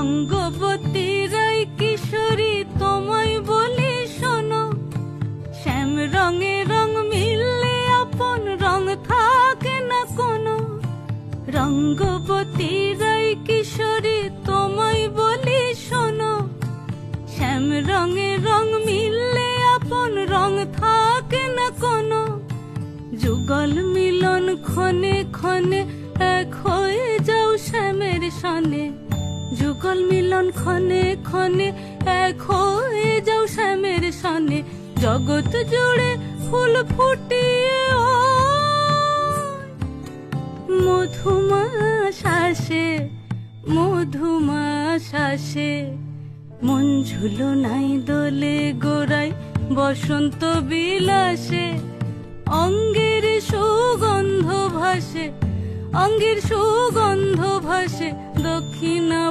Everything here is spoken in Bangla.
রঙ্গবতী রায় কিশোরী তোমায় বলি শোনো, শ্যাম রঙে রং মিললে আপন রং থাকে না কোনো। রঙ্গবতী রায় কিশোরী তোমায় বলি শোনো, শ্যাম রঙে রং মিললে আপন রং থাকে না কোনো। যুগল মিলন ক্ষণে ক্ষণে এক হয়ে যাও শ্যামের সনে, যুগল মিলন ক্ষণে ক্ষণে এক হয়ে যাও শ্যামের সনে। জগৎ জুড়ে ফুল ফুটিয়ে মধুমাস আসে, মধুমাস আসে। মন ঝুলনাই দোলে গোড়ায় বসন্ত বিলাসে, অঙ্গের সুগন্ধ ভাসে, অঙ্গের সুগন্ধ ভাসে দক্ষিণা